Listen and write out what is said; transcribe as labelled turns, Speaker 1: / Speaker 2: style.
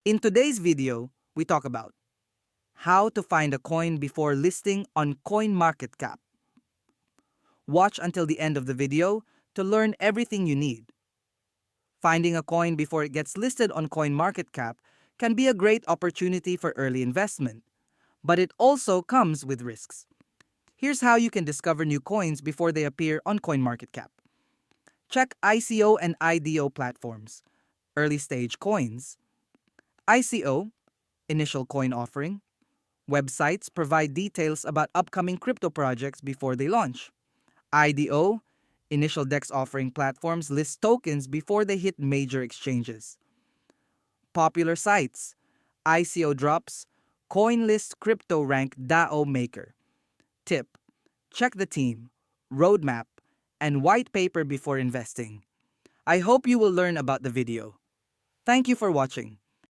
Speaker 1: In today's video, we talk about how to find a coin before listing on CoinMarketCap. Watch until the end of the video to learn everything you need. Finding a coin before it gets listed on CoinMarketCap can be a great opportunity for early investment, but it also comes with risks. Here's how you can discover new coins before they appear on CoinMarketCap. Check ICO and IDO platforms. Early stage coins. ICO, initial coin offering. Websites provide details about upcoming crypto projects before they launch. IDO, initial DEX offering platforms list tokens before they hit major exchanges. Popular sites, ICO drops, CoinList Crypto Rank DAO Maker. Tip: check the team, roadmap, and white paper before investing. I hope you will learn about the video. Thank you for watching.